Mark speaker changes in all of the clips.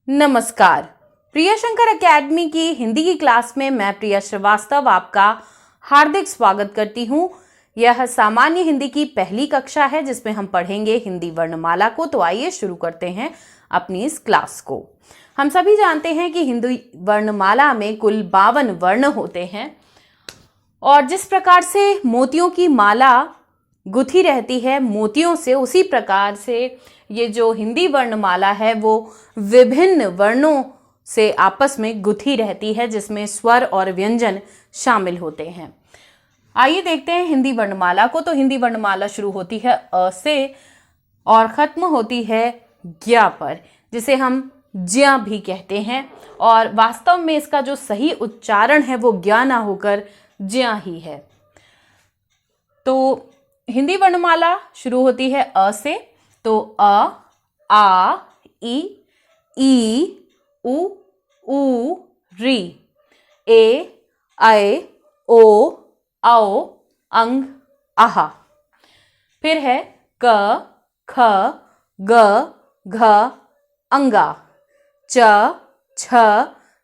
Speaker 1: नमस्कार। प्रिया शंकर एकेडमी की हिंदी की क्लास में मैं प्रिया श्रीवास्तव आपका हार्दिक स्वागत करती हूँ। यह सामान्य हिंदी की पहली कक्षा है जिसमें हम पढ़ेंगे हिंदी वर्णमाला को। तो आइए शुरू करते हैं अपनी इस क्लास को। हम सभी जानते हैं कि हिंदी वर्णमाला में कुल 52 वर्ण होते हैं और जिस प्रकार से मोतियों की माला गुथी रहती है मोतियों से, उसी प्रकार से ये जो हिंदी वर्णमाला है वो विभिन्न वर्णों से आपस में गुथी रहती है जिसमें स्वर और व्यंजन शामिल होते हैं। आइए देखते हैं हिंदी वर्णमाला को। तो हिंदी वर्णमाला शुरू होती है अ से और ख़त्म होती है ज्ञ पर, जिसे हम ज्ञ भी कहते हैं और वास्तव में इसका जो सही उच्चारण है वो ज्ञ ना होकर ज्ञ ही है। तो हिंदी वर्णमाला शुरू होती है अ से। तो अ, आ, ई, उ, री, ए, ऐ, ओ, औ, अंग, आहा। फिर है क, ख, ग, घ, अंगा, च, छ,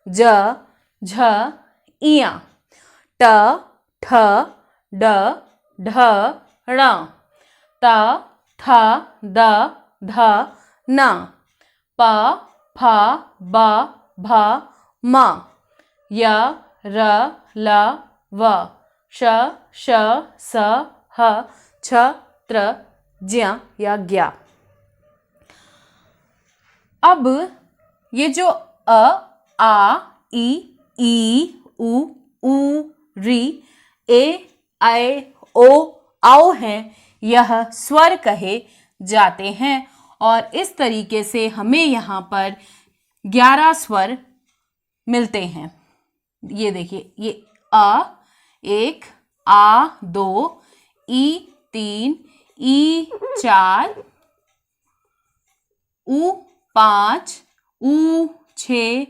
Speaker 1: ज, झ, इया, ट, ठ, ड, ढ, ण, त, थ, द, ध, न, प, फ, ब, भ, म, य, र, ल, व, श, श, स, ह, छ, त्र, ज्ञ या ज्ञ। अब ये जो अ, आ, ई, उ, री, ए, ऐ, ओ, औ हैं, यह स्वर कहे जाते हैं और इस तरीके से हमें यहाँ पर 11 स्वर मिलते हैं। ये देखिए, ये अ 1, आ 2, ई 3, ई 4, उ 5, उ 6,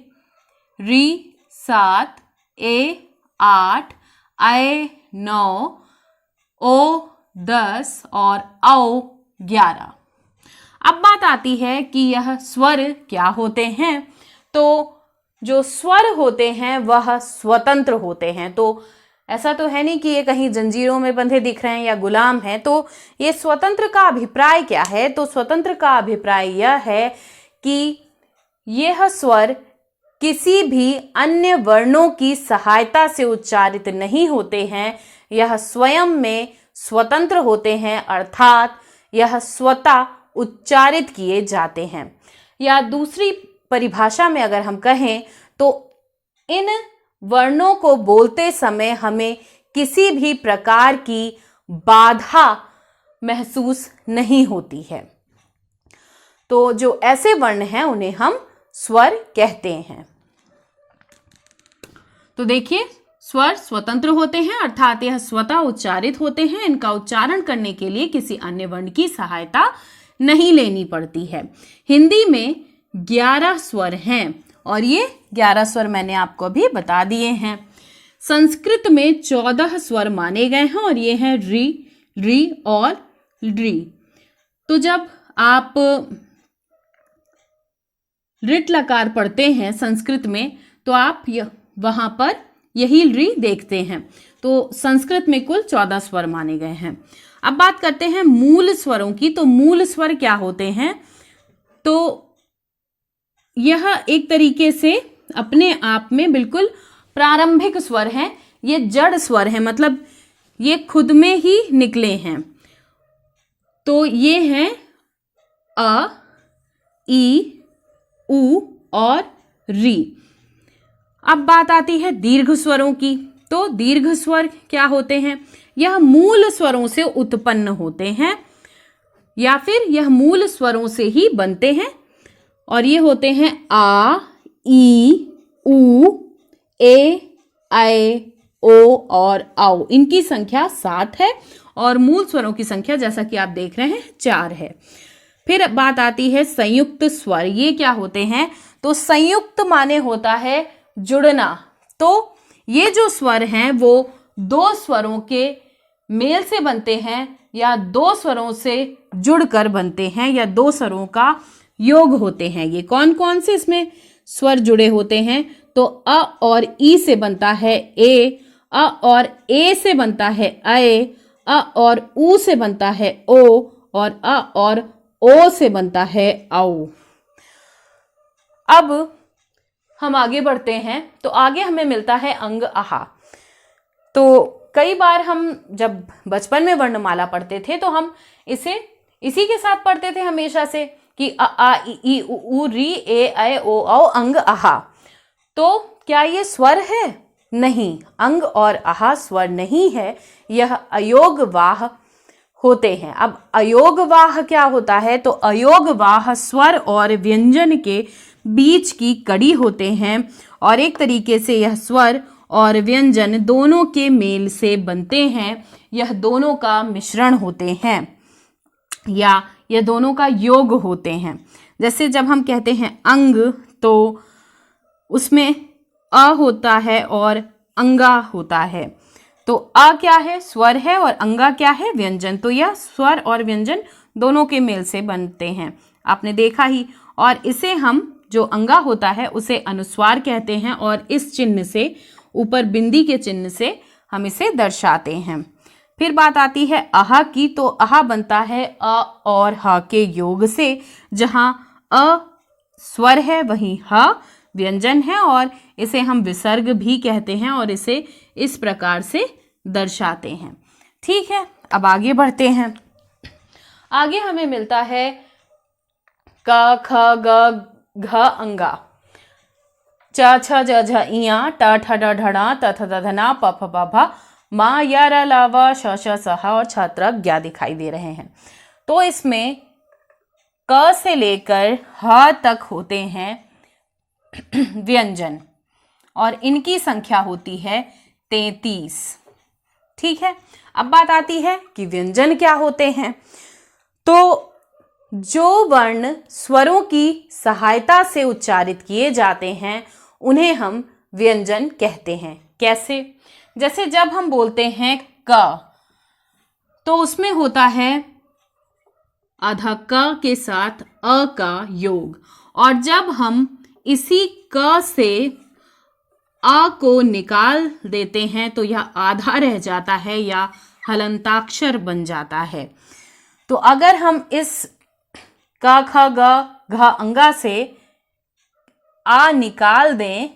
Speaker 1: री 7, ए 8, ऐ 9, ओ 10 और औ 11। अब बात आती है कि यह स्वर क्या होते हैं। तो जो स्वर होते हैं वह स्वतंत्र होते हैं। तो ऐसा तो है नहीं कि ये कहीं जंजीरों में बंधे दिख रहे हैं या गुलाम हैं। तो ये स्वतंत्र का अभिप्राय क्या है? तो स्वतंत्र का अभिप्राय यह है कि यह स्वर किसी भी अन्य वर्णों की सहायता से उच्चारित नहीं होते हैं। यह स्वयं में स्वतंत्र होते हैं, अर्थात यह स्वतः उच्चारित किए जाते हैं। या दूसरी परिभाषा में अगर हम कहें तो इन वर्णों को बोलते समय हमें किसी भी प्रकार की बाधा महसूस नहीं होती है। तो जो ऐसे वर्ण हैं उन्हें हम स्वर कहते हैं। तो देखिए, स्वर स्वतंत्र होते हैं, अर्थात यह स्वतः उच्चारित होते हैं। इनका उच्चारण करने के लिए किसी अन्य वर्ण की सहायता नहीं लेनी पड़ती है। हिंदी में 11 स्वर हैं और ये 11 स्वर मैंने आपको अभी बता दिए हैं। संस्कृत में 14 स्वर माने गए हैं और ये हैं री, री और री। तो जब आप ऋट लकार पढ़ते हैं संस्कृत में तो आप वहां पर यही री देखते हैं। तो संस्कृत में कुल 14 स्वर माने गए हैं। अब बात करते हैं मूल स्वरों की। तो मूल स्वर क्या होते हैं? तो यह एक तरीके से अपने आप में बिल्कुल प्रारंभिक स्वर हैं। ये जड़ स्वर हैं, मतलब ये खुद में ही निकले हैं। तो ये हैं अ, ई, उ और री। अब बात आती है दीर्घ स्वरों की। तो दीर्घ स्वर क्या होते हैं? यह मूल स्वरों से उत्पन्न होते हैं या फिर यह मूल स्वरों से ही बनते हैं और ये होते हैं आ, ई, उ, ए, ऐ, ओ और औ। इनकी संख्या 7 है और मूल स्वरों की संख्या जैसा कि आप देख रहे हैं 4 है। फिर बात आती है संयुक्त स्वर। ये क्या होते हैं? तो संयुक्त माने होता है जुड़ना। तो ये जो स्वर हैं वो 2 स्वरों के मेल से बनते हैं या 2 स्वरों से जुड़कर बनते हैं या 2 स्वरों का योग होते हैं। ये कौन कौन से इसमें स्वर जुड़े होते हैं? तो अ और ई से बनता है ए, अ और ए से बनता है अए, अ और ऊ से बनता है ओ, और अ और ओ से बनता है औ। अब हम आगे बढ़ते हैं तो आगे हमें मिलता है अंग आहा। तो कई बार हम जब बचपन में वर्णमाला पढ़ते थे तो हम इसी के साथ पढ़ते थे हमेशा से कि अ आ इ ई उ ऊ री ए ऐ ओ औ अंग आहा। तो क्या ये स्वर है? नहीं, अंग और आहा स्वर नहीं है, यह अयोगवाह होते हैं। अब अयोगवाह क्या होता है? तो अयोगवाह स्वर और व्यंजन के बीच की कड़ी होते हैं और एक तरीके से यह स्वर और व्यंजन दोनों के मेल से बनते हैं। यह दोनों का मिश्रण होते हैं या यह दोनों का योग होते हैं। जैसे जब हम कहते हैं अंग तो उसमें अ होता है और अंगा होता है। तो अ क्या है? स्वर है, और अंगा क्या है? व्यंजन। तो यह स्वर और व्यंजन दोनों के मेल से बनते हैं, आपने देखा ही। और इसे हम जो अंगा होता है उसे अनुस्वार कहते हैं और इस चिन्ह से, ऊपर बिंदी के चिन्ह से हम इसे दर्शाते हैं। फिर बात आती है अहा की। तो अहा बनता है अ और ह के योग से। जहां अ स्वर है वहीं ह व्यंजन है, और इसे हम विसर्ग भी कहते हैं और इसे इस प्रकार से दर्शाते हैं। ठीक है, अब आगे बढ़ते हैं। आगे हमें मिलता है क ख ग घ अंगा। च छ ज झ इया, ट ठ ड ढ त थ द ध न प फ ब भ मा या र ल व श श स ह और छ त्र ज्ञ दिखाई दे रहे हैं। तो इसमें क से लेकर ह तक होते हैं व्यंजन और इनकी संख्या होती है 33। ठीक है, अब बात आती है कि व्यंजन क्या होते हैं। तो जो वर्ण स्वरों की सहायता से उच्चारित किए जाते हैं उन्हें हम व्यंजन कहते हैं। कैसे? जैसे जब हम बोलते हैं क, तो उसमें होता है आधा क के साथ अ का योग, और जब हम इसी क से आ को निकाल देते हैं तो यह आधा रह जाता है या हलंताक्षर बन जाता है। तो अगर हम इस क ख ग घ अंगा से आ निकाल दें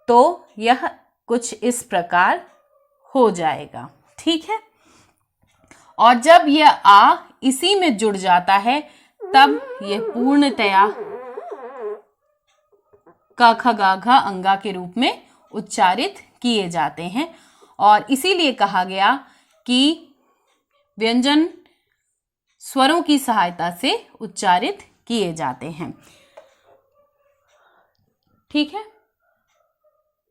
Speaker 1: तो यह कुछ इस प्रकार हो जाएगा। ठीक है, और जब यह आ इसी में जुड़ जाता है तब यह पूर्णतया क ख ग घ अंगा के रूप में उच्चारित किए जाते हैं। और इसीलिए कहा गया कि व्यंजन स्वरों की सहायता से उच्चारित किए जाते हैं। ठीक है,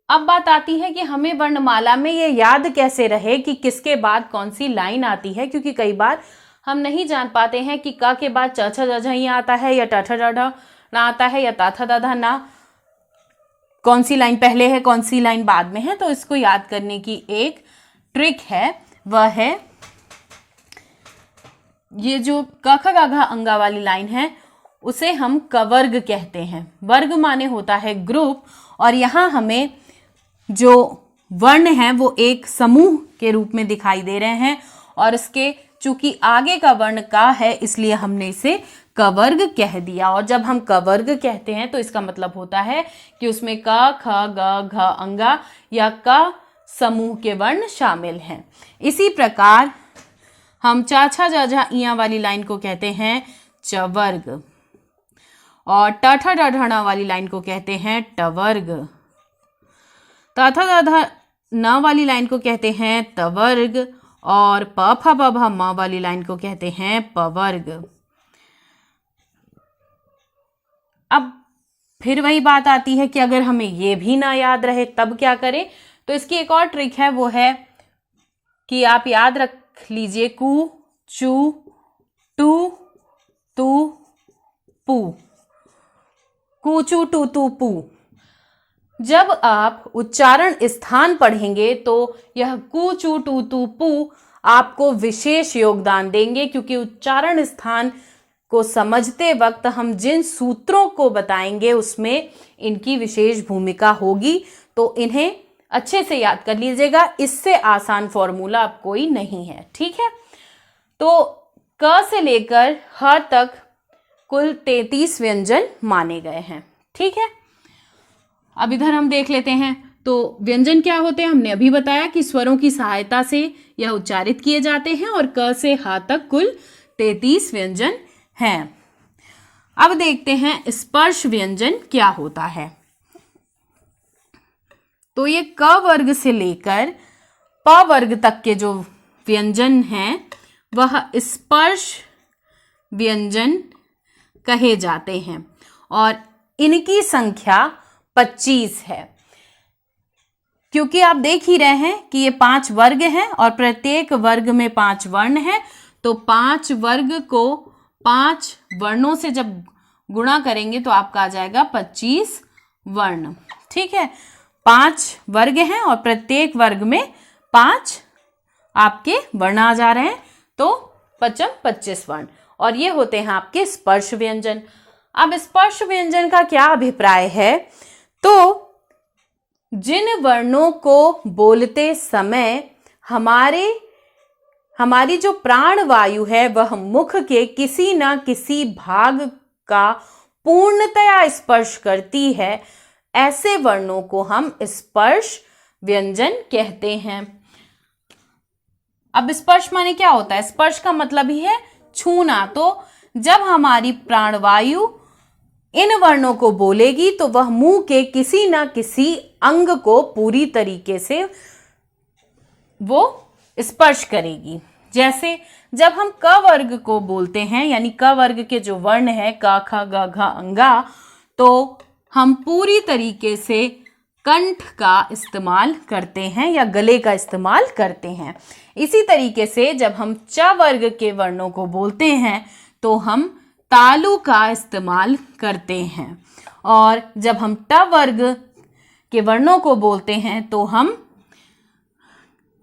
Speaker 1: अब बात आती है कि हमें वर्णमाला में ये याद कैसे रहे कि किसके बाद कौन सी लाइन आती है, क्योंकि कई बार हम नहीं जान पाते हैं कि क के बाद च छ ज झ ई आता है या ट ठ ड ढ ना आता है या ता थ दा धा ना, कौन सी लाइन पहले है कौन सी लाइन बाद में है। तो इसको याद करने की एक ट्रिक है, वह है ये जो क ख ग घ अंगा वाली लाइन है उसे हम कवर्ग कहते हैं। वर्ग माने होता है ग्रुप, और यहाँ हमें जो वर्ण हैं वो एक समूह के रूप में दिखाई दे रहे हैं, और इसके चूंकि आगे का वर्ण का है इसलिए हमने इसे कवर्ग कह दिया। और जब हम कवर्ग कहते हैं तो इसका मतलब होता है कि उसमें क ख ग घ अंगा या क समूह के वर्ण शामिल हैं। इसी प्रकार हम चा छा जा झा इया वाली लाइन को कहते हैं चवर्ग, और ट ठ ड ढ ण वाली लाइन को कहते हैं टवर्ग, त थ द ध न वाली लाइन को कहते हैं तवर्ग, और प फ ब भ म वाली लाइन को कहते हैं पवर्ग। अब फिर वही बात आती है कि अगर हमें ये भी ना याद रहे तब क्या करें। तो इसकी एक और ट्रिक है, वो है कि आप याद रख लीजिए कु चू टू तू पू, कु चू टू तू पू। जब आप उच्चारण स्थान पढ़ेंगे तो यह कु चू टू तू पू आपको विशेष योगदान देंगे, क्योंकि उच्चारण स्थान को समझते वक्त हम जिन सूत्रों को बताएंगे उसमें इनकी विशेष भूमिका होगी, तो इन्हें अच्छे से याद कर लीजिएगा। इससे आसान फॉर्मूला अब कोई नहीं है, ठीक है। तो क से लेकर ह तक कुल 33 व्यंजन माने गए हैं, ठीक है। अब इधर हम देख लेते हैं, तो व्यंजन क्या होते हैं हमने अभी बताया कि स्वरों की सहायता से यह उच्चारित किए जाते हैं और क से ह तक कुल 33 व्यंजन हैं। अब देखते हैं स्पर्श व्यंजन क्या होता है। तो ये क वर्ग से लेकर प वर्ग तक के जो व्यंजन हैं वह स्पर्श व्यंजन कहे जाते हैं और इनकी संख्या 25 है। क्योंकि आप देख ही रहे हैं कि ये 5 वर्ग हैं और प्रत्येक वर्ग में 5 वर्ण हैं, तो 5 वर्ग को 5 वर्णों से जब गुणा करेंगे तो आपका आ जाएगा 25 वर्ण, ठीक है। 5 वर्ग हैं और प्रत्येक वर्ग में 5 आपके वर्ण आ जा रहे हैं, तो 25 वर्ण, और ये होते हैं आपके स्पर्श व्यंजन। अब स्पर्श व्यंजन का क्या अभिप्राय है, तो जिन वर्णों को बोलते समय हमारी जो प्राण वायु है वह मुख के किसी न किसी भाग का पूर्णतया स्पर्श करती है, ऐसे वर्णों को हम स्पर्श व्यंजन कहते हैं। अब स्पर्श माने क्या होता है? स्पर्श का मतलब ही है छूना। तो जब हमारी प्राणवायु इन वर्णों को बोलेगी तो वह मुंह के किसी ना किसी अंग को पूरी तरीके से वो स्पर्श करेगी। जैसे जब हम क वर्ग को बोलते हैं, यानी क वर्ग के जो वर्ण है क ख ग घ अंगा, तो हम पूरी तरीके से कंठ का इस्तेमाल करते हैं या गले का इस्तेमाल करते हैं। इसी तरीके से जब हम च वर्ग के वर्णों को बोलते हैं तो हम तालु का इस्तेमाल करते हैं, और जब हम ट वर्ग के वर्णों को बोलते हैं तो हम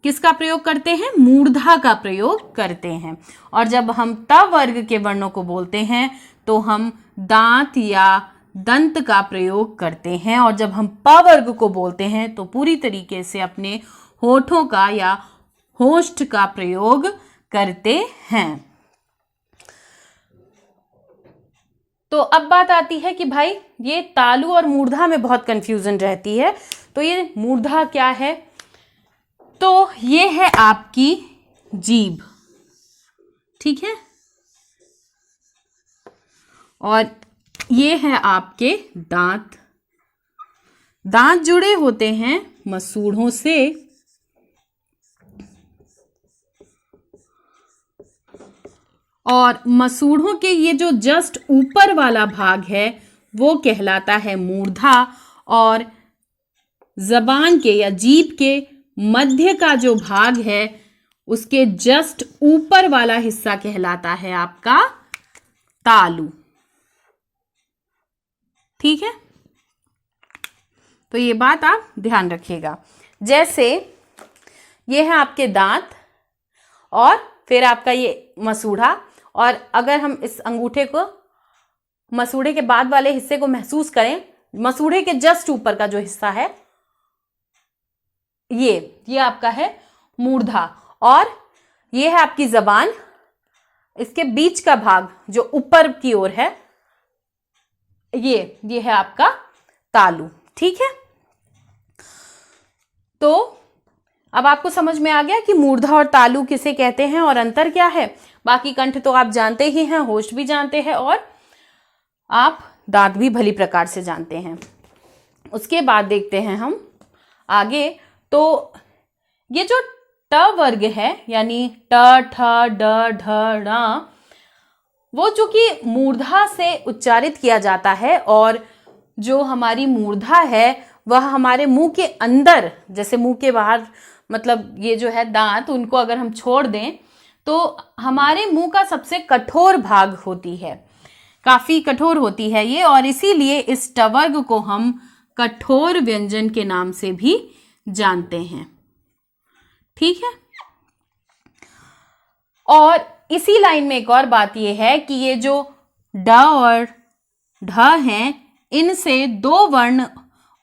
Speaker 1: किसका प्रयोग करते हैं? मूर्धा का प्रयोग करते हैं। और जब हम त वर्ग के वर्णों को बोलते हैं तो हम दांत या दंत का प्रयोग करते हैं, और जब हम प वर्ग को बोलते हैं तो पूरी तरीके से अपने होठों का या होष्ठ का प्रयोग करते हैं। तो अब बात आती है कि भाई ये तालु और मूर्धा में बहुत कंफ्यूजन रहती है। तो ये मूर्धा क्या है? तो ये है आपकी जीभ, ठीक है, और ये है आपके दांत। दांत जुड़े होते हैं मसूड़ों से, और मसूड़ों के ये जो जस्ट ऊपर वाला भाग है वो कहलाता है मूर्धा, और जबान के या जीभ के मध्य का जो भाग है उसके जस्ट ऊपर वाला हिस्सा कहलाता है आपका तालु, ठीक है। तो ये बात आप ध्यान रखिएगा। जैसे ये है आपके दांत और फिर आपका ये मसूड़ा, और अगर हम इस अंगूठे को मसूड़े के बाद वाले हिस्से को महसूस करें, मसूड़े के जस्ट ऊपर का जो हिस्सा है ये आपका है मूर्धा, और ये है आपकी जबान, इसके बीच का भाग जो ऊपर की ओर है ये है आपका तालु, ठीक है। तो अब आपको समझ में आ गया कि मूर्धा और तालु किसे कहते हैं और अंतर क्या है। बाकी कंठ तो आप जानते ही हैं, होष्ठ भी जानते हैं, और आप दांत भी भली प्रकार से जानते हैं। उसके बाद देखते हैं हम आगे। तो ये जो ट वर्ग है यानी ट ठ ड ढ ण, वो चूंकि मूर्धा से उच्चारित किया जाता है, और जो हमारी मूर्धा है वह हमारे मुंह के अंदर, जैसे मुंह के बाहर मतलब ये जो है दांत, उनको अगर हम छोड़ दें तो हमारे मुंह का सबसे कठोर भाग होती है, काफी कठोर होती है ये, और इसीलिए इस ट वर्ग को हम कठोर व्यंजन के नाम से भी जानते हैं, ठीक है। और इसी लाइन में एक और बात यह है कि ये जो ड और ढ हैं, इनसे दो वर्ण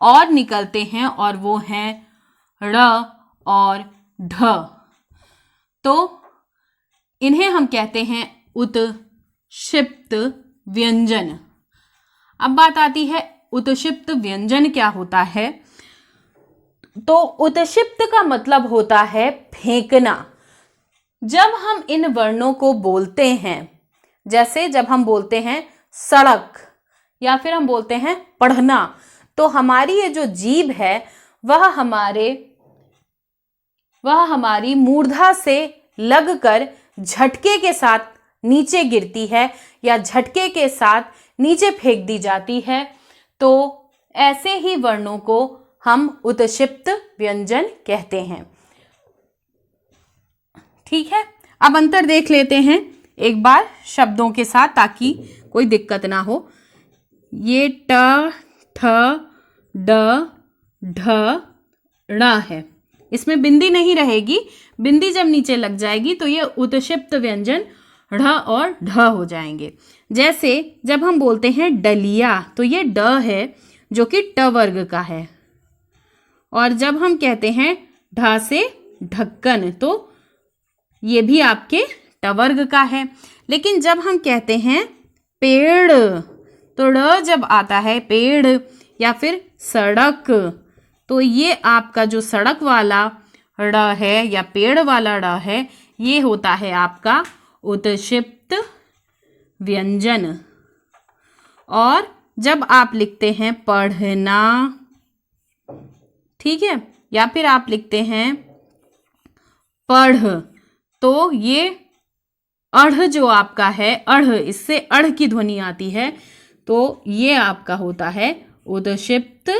Speaker 1: और निकलते हैं और वो हैं ड़ और ढ। तो इन्हें हम कहते हैं उत्क्षिप्त व्यंजन। अब बात आती है उत्क्षिप्त व्यंजन क्या होता है। तो उत्क्षिप्त का मतलब होता है फेंकना। जब हम इन वर्णों को बोलते हैं, जैसे जब हम बोलते हैं सड़क या फिर हम बोलते हैं पढ़ना, तो हमारी ये जो जीभ है वह हमारी मूर्धा से लगकर झटके के साथ नीचे गिरती है या झटके के साथ नीचे फेंक दी जाती है। तो ऐसे ही वर्णों को हम उत्क्षिप्त व्यंजन कहते हैं। ठीक है, अब अंतर देख लेते हैं एक बार शब्दों के साथ ताकि कोई दिक्कत ना हो। ये ट, ठ, ड, ढ, ण है, इसमें बिंदी नहीं रहेगी। बिंदी जब नीचे लग जाएगी तो ये उत्क्षिप्त व्यंजन ढ और ढ हो जाएंगे। जैसे जब हम बोलते हैं डलिया, तो ये ड है जो कि ट वर्ग का है। और जब हम कहते हैं ढ से ढक्कन, तो ये भी आपके ट वर्ग का है। लेकिन जब हम कहते हैं पेड़, तो ड़ जब आता है पेड़, या फिर सड़क, तो ये आपका जो सड़क वाला ड़ है या पेड़ वाला ड़ है, ये होता है आपका उत्क्षिप्त व्यंजन। और जब आप लिखते हैं पढ़ना, ठीक है, या फिर आप लिखते हैं पढ़, तो ये अढ़ जो आपका है, अढ़, इससे अढ़ की ध्वनि आती है, तो ये आपका होता है उत्क्षिप्त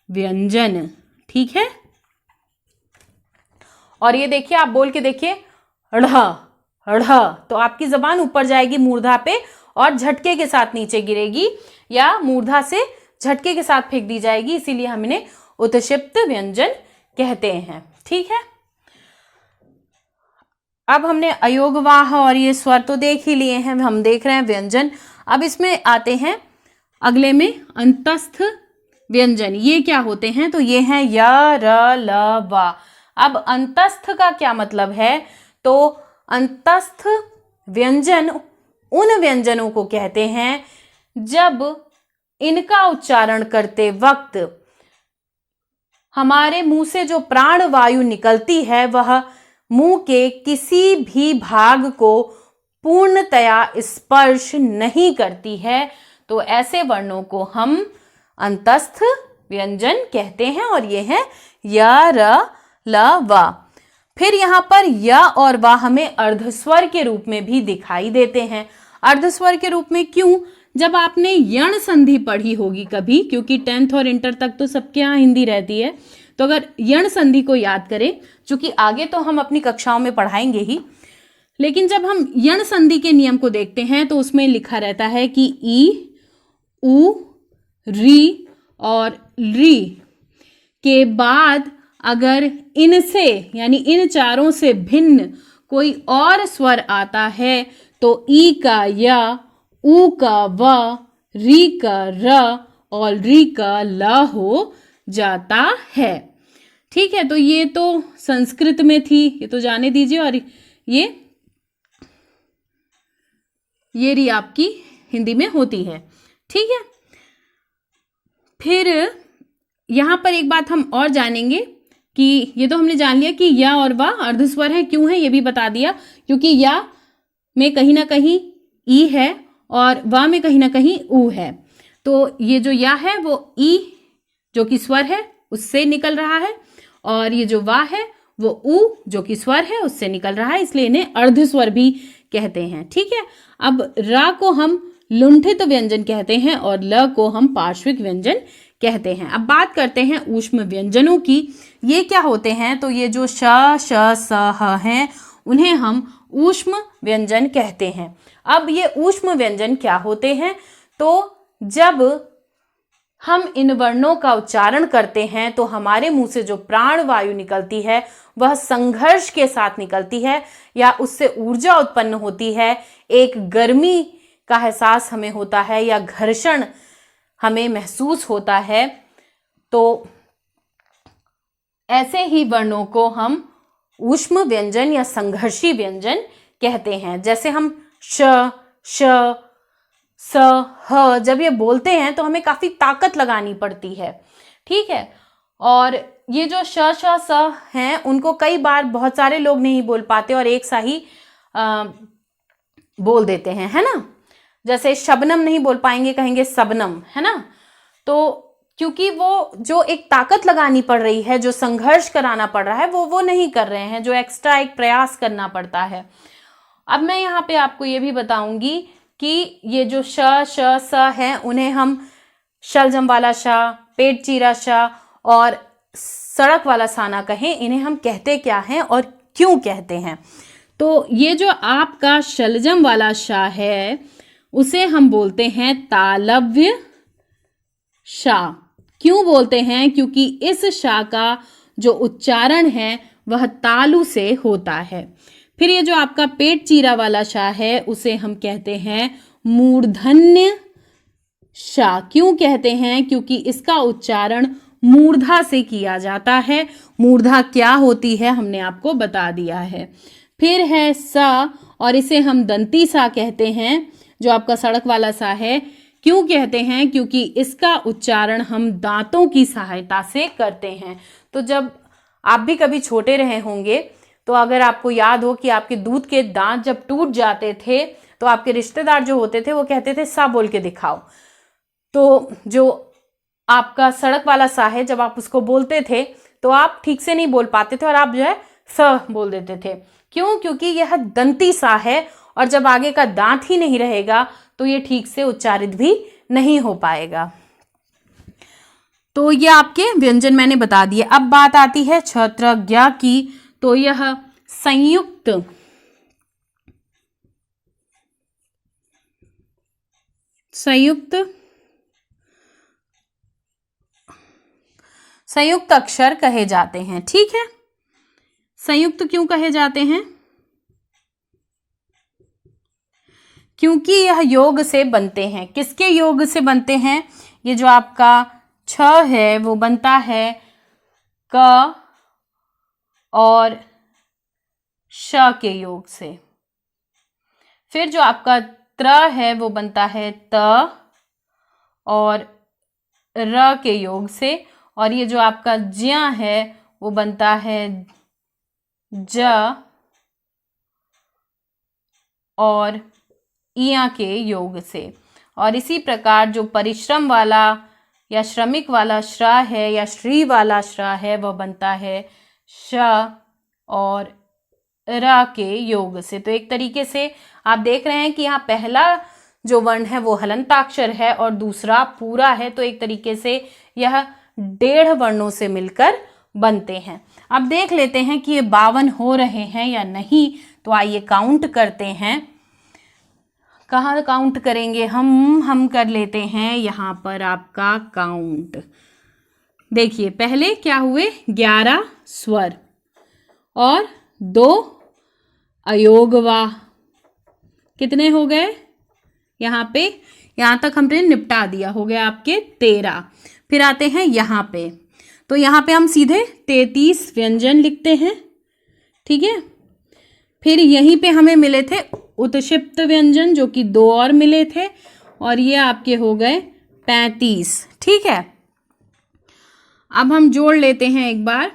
Speaker 1: व्यंजन। ठीक है, और ये देखिए, आप बोल के देखिए ढ़, ढ़, तो आपकी जबान ऊपर जाएगी मूर्धा पे और झटके के साथ नीचे गिरेगी या मूर्धा से झटके के साथ फेंक दी जाएगी, इसीलिए हम इन्हें उत्क्षिप्त व्यंजन कहते हैं। ठीक है, अब हमने अयोगवाह और ये स्वर तो देख ही लिए हैं, हम देख रहे हैं व्यंजन। अब इसमें आते हैं अगले में अंतस्थ व्यंजन। ये क्या होते हैं, तो ये हैं य, र, ल, व। अब अंतस्थ का क्या मतलब है, तो अंतस्थ व्यंजन उन व्यंजनों को कहते हैं जब इनका उच्चारण करते वक्त हमारे मुंह से जो प्राण वायु निकलती है वह मुंह के किसी भी भाग को पूर्णतया स्पर्श नहीं करती है, तो ऐसे वर्णों को हम अंतस्थ व्यंजन कहते हैं। और ये है य, र, ल, व। फिर यहाँ पर य और व हमें अर्धस्वर के रूप में भी दिखाई देते हैं। अर्धस्वर के रूप में क्यों? जब आपने यण संधि पढ़ी होगी कभी, क्योंकि 10th और इंटर तक तो सबके यहाँ हिंदी रहती है, तो अगर यण संधि को याद करें, चूंकि आगे तो हम अपनी कक्षाओं में पढ़ाएंगे ही, लेकिन जब हम यण संधि के नियम को देखते हैं तो उसमें लिखा रहता है कि ई, उ, री और री के बाद अगर इनसे यानी इन चारों से भिन्न कोई और स्वर आता है तो ई का या, उ का व, री का र और री का ल हो जाता है। ठीक है, तो ये तो संस्कृत में थी, ये तो जाने दीजिए। और ये री आपकी हिंदी में होती है। ठीक है, फिर यहां पर एक बात हम और जानेंगे कि ये तो हमने जान लिया कि या और वा अर्धस्वर है, क्यों है ये भी बता दिया, क्योंकि या में कहीं ना कहीं ई है और वा में कहीं ना कहीं ऊ है। तो ये जो या है वो ई जो कि स्वर है उससे निकल रहा है, और ये जो वा है वो ऊ जो कि स्वर है उससे निकल रहा है, इसलिए इन्हें अर्धस्वर भी कहते हैं। ठीक है, अब रा को हम लुंठित व्यंजन कहते हैं और ल को हम पार्श्विक व्यंजन कहते हैं। अब बात करते हैं ऊष्म व्यंजनों की। ये क्या होते हैं, तो ये जो श, श, स, ह हैं उन्हें हम ऊष्म व्यंजन कहते हैं। अब ये ऊष्म व्यंजन क्या होते हैं, तो जब हम इन वर्णों का उच्चारण करते हैं तो हमारे मुंह से जो प्राण वायु निकलती है वह संघर्ष के साथ निकलती है या उससे ऊर्जा उत्पन्न होती है, एक गर्मी का एहसास हमें होता है या घर्षण हमें महसूस होता है, तो ऐसे ही वर्णों को हम ऊष्म व्यंजन या संघर्षी व्यंजन कहते हैं। जैसे हम श, श, स, ह जब ये बोलते हैं तो हमें काफी ताकत लगानी पड़ती है, ठीक है। और ये जो श, श, स हैं उनको कई बार बहुत सारे लोग नहीं बोल पाते और एक सा ही बोल देते हैं, है ना। जैसे शबनम नहीं बोल पाएंगे, कहेंगे सबनम, है ना। तो क्योंकि वो जो एक ताकत लगानी पड़ रही है, जो संघर्ष कराना पड़ रहा है, वो नहीं कर रहे हैं, जो एक्स्ट्रा एक प्रयास करना पड़ता है। अब मैं यहाँ पे आपको ये भी बताऊंगी कि ये जो श, श, स हैं उन्हें हम शलजम वाला श, पेट चीरा श और सड़क वाला सा ना कहें, इन्हें हम कहते क्या हैं और क्यों कहते हैं। तो ये जो आपका शलजम वाला श है उसे हम बोलते हैं तालव्य शा। क्यों बोलते हैं? क्योंकि इस शा का जो उच्चारण है वह तालु से होता है। फिर ये जो आपका पेट चीरा वाला शा है उसे हम कहते हैं मूर्धन्य शा। क्यों कहते हैं? क्योंकि इसका उच्चारण मूर्धा से किया जाता है। मूर्धा क्या होती है हमने आपको बता दिया है। फिर है सा और इसे हम दंती सा कहते हैं, जो आपका सड़क वाला सा है। क्यों कहते हैं? क्योंकि इसका उच्चारण हम दांतों की सहायता से करते हैं। तो जब आप भी कभी छोटे रहे होंगे तो अगर आपको याद हो कि आपके दूध के दांत जब टूट जाते थे तो आपके रिश्तेदार जो होते थे वो कहते थे सा बोल के दिखाओ। तो जो आपका सड़क वाला सा है, जब आप उसको बोलते थे तो आप ठीक से नहीं बोल पाते थे और आप जो है स बोल देते थे। क्यों? क्योंकि यह दंती सा है और जब आगे का दांत ही नहीं रहेगा तो ये ठीक से उच्चारित भी नहीं हो पाएगा। तो ये आपके व्यंजन मैंने बता दिए। अब बात आती है क्षत्रज्ञ की। तो यह संयुक्त अक्षर कहे जाते हैं, ठीक है। संयुक्त क्यों कहे जाते हैं? क्योंकि यह योग से बनते हैं। किसके योग से बनते हैं? ये जो आपका छ है वो बनता है क और श के योग से। फिर जो आपका त्र है वो बनता है त और र के योग से। और ये जो आपका ज्या है वो बनता है ज और इया के योग से। और इसी प्रकार जो परिश्रम वाला या श्रमिक वाला श्र है या श्री वाला श्र है वह बनता है श और र के योग से। तो एक तरीके से आप देख रहे हैं कि यहाँ पहला जो वर्ण है वो हलंताक्षर है और दूसरा पूरा है। तो एक तरीके से यह 1.5 वर्णों से मिलकर बनते हैं। अब देख लेते हैं कि ये 52 हो रहे हैं या नहीं। तो आइए काउंट करते हैं। कहाँ काउंट करेंगे हम कर लेते हैं यहाँ पर आपका काउंट। देखिए पहले क्या हुए, 11 स्वर और 2 अयोगवाह। कितने हो गए? यहाँ पे यहाँ तक हमने निपटा दिया, हो गया आपके 13। फिर आते हैं यहाँ पे। तो यहाँ पे हम सीधे 33 व्यंजन लिखते हैं, ठीक है। फिर यहीं पे हमें मिले थे उत्क्षिप्त व्यंजन जो कि 2 और मिले थे और ये आपके हो गए 35, ठीक है। अब हम जोड़ लेते हैं एक बार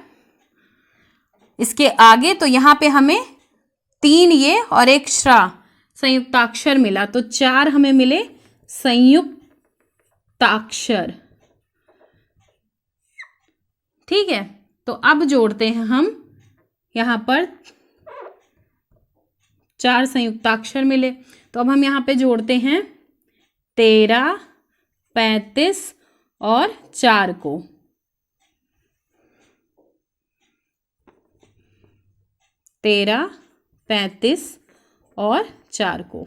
Speaker 1: इसके आगे। तो यहाँ पे हमें 3 ये और एक श्रा संयुक्ताक्षर मिला, तो 4 हमें मिले संयुक्ताक्षर, ठीक है। तो अब जोड़ते हैं हम, यहाँ पर 4 संयुक्ताक्षर मिले। तो अब हम यहाँ पे जोड़ते हैं 13, 35 और 4 को। 13, 35 और 4 को।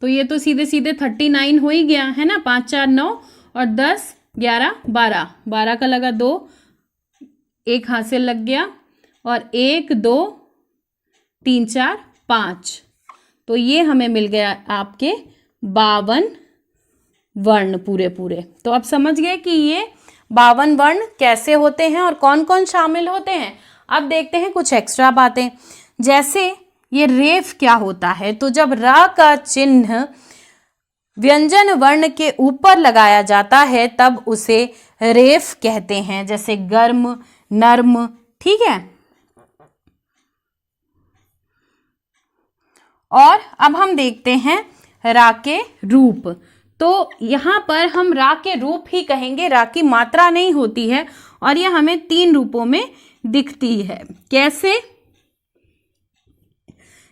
Speaker 1: तो ये तो सीधे सीधे 39 हो ही गया है ना। 5, 4, 9 और 10, 11, 12। 12 का लगा 2, 1 हाथ से लग गया और 1, 2, 3, 4, 5। तो ये हमें मिल गया आपके 52 वर्ण पूरे। तो अब समझ गए कि ये 52 वर्ण कैसे होते हैं और कौन कौन शामिल होते हैं। अब देखते हैं कुछ एक्स्ट्रा बातें, जैसे ये रेफ क्या होता है। तो जब र का चिन्ह व्यंजन वर्ण के ऊपर लगाया जाता है तब उसे रेफ कहते हैं, जैसे गर्म, नर्म, ठीक है। और अब हम देखते हैं रा के रूप। तो यहाँ पर हम रा के रूप ही कहेंगे, रा की मात्रा नहीं होती है और ये हमें 3 रूपों में दिखती है। कैसे?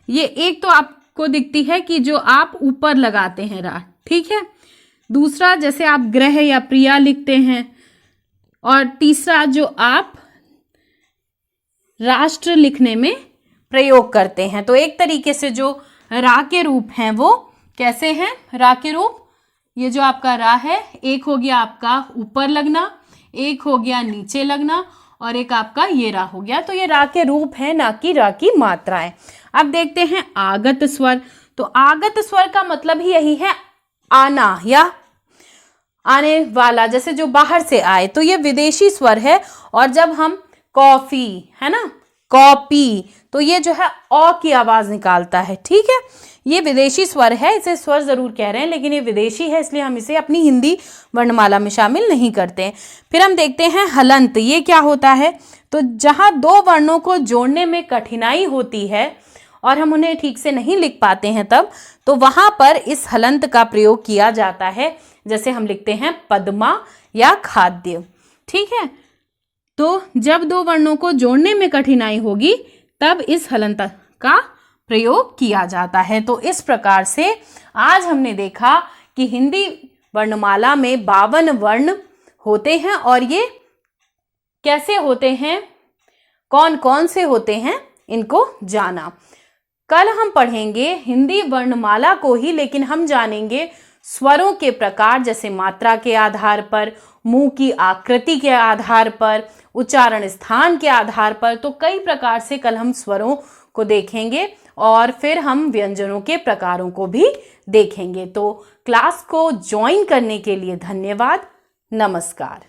Speaker 1: ये एक तो आपको दिखती है कि जो आप ऊपर लगाते हैं रा, ठीक है। दूसरा जैसे आप ग्रह या प्रिया लिखते हैं, और तीसरा जो आप राष्ट्र लिखने में प्रयोग करते हैं। तो एक तरीके से जो रा के रूप हैं वो कैसे हैं? रा के रूप, ये जो आपका रा है, एक हो गया आपका ऊपर लगना, एक हो गया नीचे लगना, और एक आपका ये रा हो गया। तो ये रा के रूप है, ना कि रा की मात्राएं। अब देखते हैं आगत स्वर। तो आगत स्वर का मतलब ही यही है आना या आने वाला, जैसे जो बाहर से आए। तो ये विदेशी स्वर है। और जब हम कॉफी, है ना, कॉपी, तो ये जो है औ की आवाज निकालता है, ठीक है। ये विदेशी स्वर है, इसे स्वर जरूर कह रहे हैं लेकिन ये विदेशी है, इसलिए हम इसे अपनी हिंदी वर्णमाला में शामिल नहीं करते हैं। फिर हम देखते हैं हलंत। ये क्या होता है? तो जहां 2 वर्णों को जोड़ने में कठिनाई होती है और हम उन्हें ठीक से नहीं लिख पाते हैं तब, तो वहां पर इस हलंत का प्रयोग किया जाता है। जैसे हम लिखते हैं पद्मा या खाद्य, ठीक है। तो जब 2 वर्णों को जोड़ने में कठिनाई होगी तब इस हलंत का प्रयोग किया जाता है। तो इस प्रकार से आज हमने देखा कि हिंदी वर्णमाला में 52 वर्ण होते हैं और ये कैसे होते हैं, कौन कौन से होते हैं, इनको जाना। कल हम पढ़ेंगे हिंदी वर्णमाला को ही, लेकिन हम जानेंगे स्वरों के प्रकार, जैसे मात्रा के आधार पर, मुंह की आकृति के आधार पर, उच्चारण स्थान के आधार पर। तो कई प्रकार से कल हम स्वरों को देखेंगे और फिर हम व्यंजनों के प्रकारों को भी देखेंगे। तो क्लास को ज्वाइन करने के लिए धन्यवाद। नमस्कार।